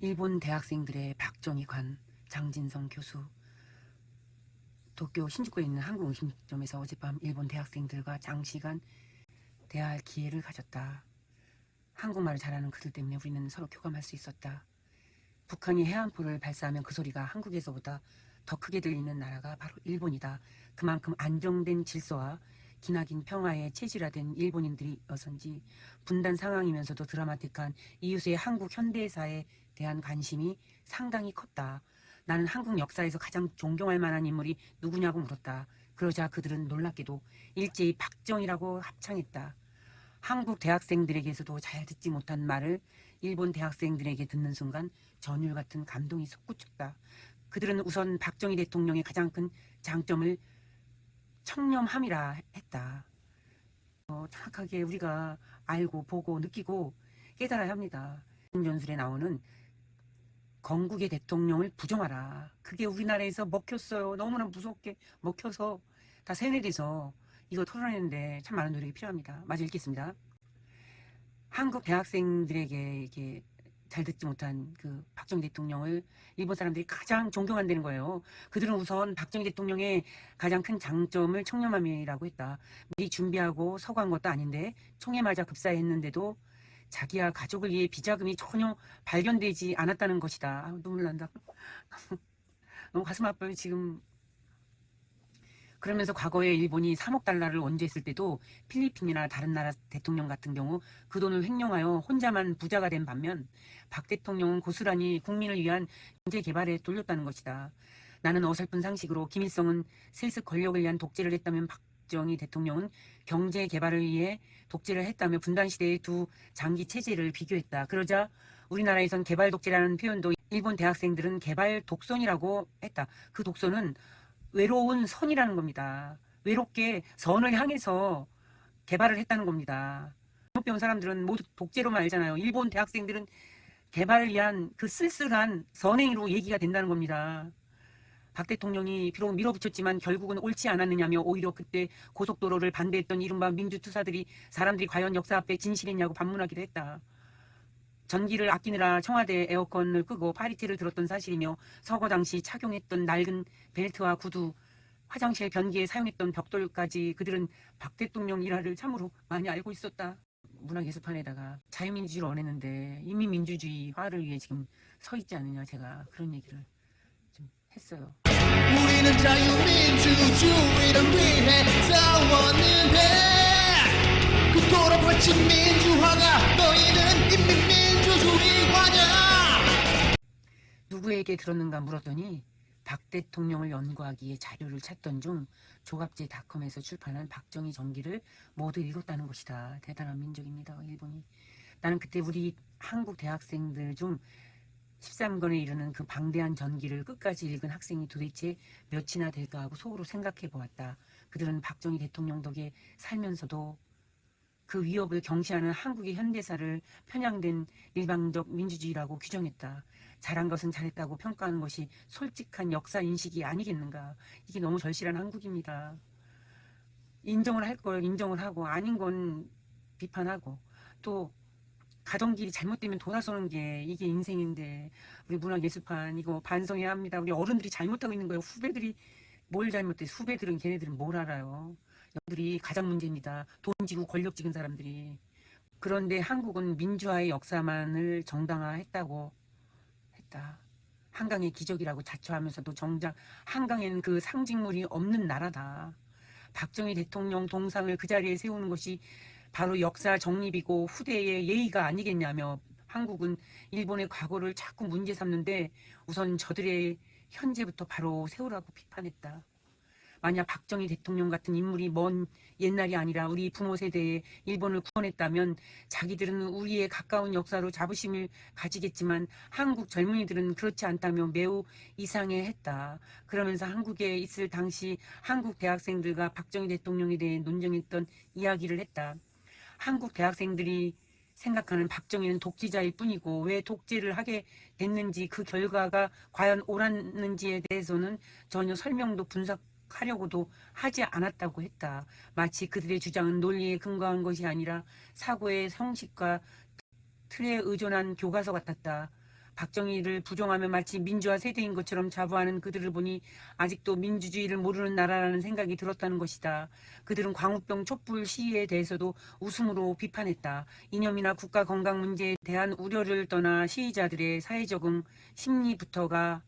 일본 대학생들의 박정희 관, 장진성 교수, 도쿄 신주쿠에 있는 한국음식점에서 어젯밤 일본 대학생들과 장시간 대화할 기회를 가졌다. 한국말을 잘하는 그들 때문에 우리는 서로 교감할 수 있었다. 북한이 해안포를 발사하면 그 소리가 한국에서보다 더 크게 들리는 나라가 바로 일본이다. 그만큼 안정된 질서와 기나긴 평화에 체질화된 일본인들이어서인지 분단 상황이면서도 드라마틱한 이웃의 한국 현대사에 대한 관심이 상당히 컸다. 나는 한국 역사에서 가장 존경할 만한 인물이 누구냐고 물었다. 그러자 그들은 놀랍게도 일제히 박정희라고 합창했다. 한국 대학생들에게서도 잘 듣지 못한 말을 일본 대학생들에게 듣는 순간 전율 같은 감동이 솟구쳤다. 그들은 우선 박정희 대통령의 가장 큰 장점을 청렴함이라 했다. 정확하게 우리가 알고 보고 느끼고 깨달아야 합니다. 전술에 나오는 건국의 대통령을 부정하라. 그게 우리나라에서 먹혔어요. 너무나 무섭게 먹혀서 다 세뇌돼서 이거 털어내는데 참 많은 노력이 필요합니다. 마저 읽겠습니다. 한국 대학생들에게 이게 잘 듣지 못한 그 박정희 대통령을 일본 사람들이 가장 존경한다는 거예요. 그들은 우선 박정희 대통령의 가장 큰 장점을 청렴함이라고 했다. 미리 준비하고 서거한 것도 아닌데 총에 맞아 급사했는데도 자기와 가족을 위해 비자금이 전혀 발견되지 않았다는 것이다. 아, 눈물 난다. 너무 가슴 아파요 지금. 그러면서 과거에 일본이 3억 달러를 원조했을 때도 필리핀이나 다른 나라 대통령 같은 경우 그 돈을 횡령하여 혼자만 부자가 된 반면 박 대통령은 고스란히 국민을 위한 경제 개발에 돌렸다는 것이다. 나는 어설픈 상식으로 김일성은 세습 권력을 위한 독재를 했다면 박정희 대통령은 경제 개발을 위해 독재를 했다며 분단시대의 두 장기 체제를 비교했다. 그러자 우리나라에선 개발 독재라는 표현도 일본 대학생들은 개발 독선이라고 했다. 그 독선은 외로운 선이라는 겁니다. 외롭게 선을 향해서 개발을 했다는 겁니다. 잘못 배운 사람들은 모두 독재로만 알잖아요. 일본 대학생들은 개발을 위한 그 쓸쓸한 선행으로 얘기가 된다는 겁니다. 박 대통령이 비록 밀어붙였지만 결국은 옳지 않았느냐며 오히려 그때 고속도로를 반대했던 이른바 민주투사들이 사람들이 과연 역사 앞에 진실했냐고 반문하기도 했다. 전기를 아끼느라 청와대 에어컨을 끄고 파리채를 들었던 사실이며 서거 당시 착용했던 낡은 벨트와 구두, 화장실 변기에 사용했던 벽돌까지 그들은 박 대통령 일화를 참으로 많이 알고 있었다. 문화 게시판에다가 자유민주주의를 원했는데 인민민주주의화를 위해 지금 서 있지 않느냐, 제가 그런 얘기를 좀 했어요. 우리는 자유민주주의를 위해 싸웠는데 그토록 외친 민주화가 너희는 인민민주주의화냐. 누구에게 들었는가 물었더니 박 대통령을 연구하기에 자료를 찾던 중 조갑제닷컴에서 출판한 박정희 전기를 모두 읽었다는 것이다. 대단한 민족입니다, 일본이. 나는 그때 우리 한국 대학생들 중 13권에 이르는 그 방대한 전기를 끝까지 읽은 학생이 도대체 몇이나 될까 하고 속으로 생각해 보았다. 그들은 박정희 대통령 덕에 살면서도 그 위협을 경시하는 한국의 현대사를 편향된 일방적 민주주의라고 규정했다. 잘한 것은 잘했다고 평가하는 것이 솔직한 역사 인식이 아니겠는가. 이게 너무 절실한 한국입니다. 인정을 할 걸 인정을 하고 아닌 건 비판하고 또 가던 길이 잘못되면 돌아서는 게 이게 인생인데 우리 문화예술판 이거 반성해야 합니다. 우리 어른들이 잘못하고 있는 거예요. 후배들이 뭘 잘못했어. 후배들은 걔네들은 뭘 알아요. 여러분들이 가장 문제입니다. 돈 지고 권력 지은 사람들이. 그런데 한국은 민주화의 역사만을 정당화했다고 했다. 한강의 기적이라고 자처하면서도 정작 한강에는 그 상징물이 없는 나라다. 박정희 대통령 동상을 그 자리에 세우는 것이 바로 역사 정립이고 후대의 예의가 아니겠냐며 한국은 일본의 과거를 자꾸 문제 삼는데 우선 저들의 현재부터 바로 세우라고 비판했다. 만약 박정희 대통령 같은 인물이 먼 옛날이 아니라 우리 부모 세대에 일본을 구원했다면 자기들은 우리의 가까운 역사로 자부심을 가지겠지만 한국 젊은이들은 그렇지 않다며 매우 이상해했다. 그러면서 한국에 있을 당시 한국 대학생들과 박정희 대통령에 대해 논쟁했던 이야기를 했다. 한국 대학생들이 생각하는 박정희는 독재자일 뿐이고 왜 독재를 하게 됐는지 그 결과가 과연 옳았는지에 대해서는 전혀 설명도 분석하려고도 하지 않았다고 했다. 마치 그들의 주장은 논리에 근거한 것이 아니라 사고의 형식과 틀에 의존한 교과서 같았다. 박정희를 부정하며 마치 민주화 세대인 것처럼 자부하는 그들을 보니 아직도 민주주의를 모르는 나라라는 생각이 들었다는 것이다. 그들은 광우병 촛불 시위에 대해서도 웃음으로 비판했다. 이념이나 국가 건강 문제에 대한 우려를 떠나 시위자들의 사회적응 심리부터가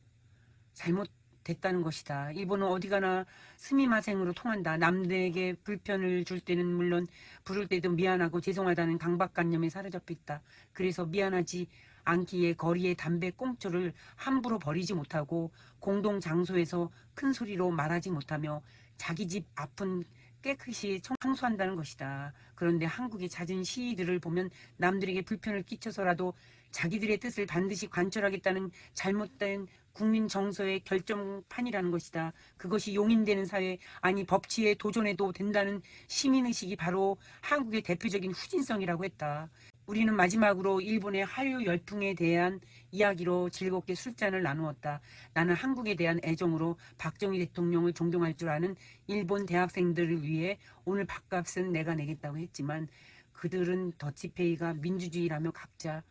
잘못됐다는 것이다. 일본은 어디 가나 스미마생으로 통한다. 남들에게 불편을 줄 때는 물론 부를 때도 미안하고 죄송하다는 강박관념에 사로잡혀 있다. 그래서 미안하지 않기에 거리에 담배 꽁초를 함부로 버리지 못하고 공동 장소에서 큰 소리로 말하지 못하며 자기 집 앞은 깨끗이 청소한다는 것이다. 그런데 한국의 잦은 시위들을 보면 남들에게 불편을 끼쳐서라도 자기들의 뜻을 반드시 관철하겠다는 잘못된 국민 정서의 결정판이라는 것이다. 그것이 용인되는 사회, 아니 법치에 도전해도 된다는 시민의식이 바로 한국의 대표적인 후진성이라고 했다. 우리는 마지막으로 일본의 한류 열풍에 대한 이야기로 즐겁게 술잔을 나누었다. 나는 한국에 대한 애정으로 박정희 대통령을 존경할 줄 아는 일본 대학생들을 위해 오늘 밥값은 내가 내겠다고 했지만 그들은 더치페이가 민주주의라며 각자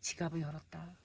지갑을 열었다.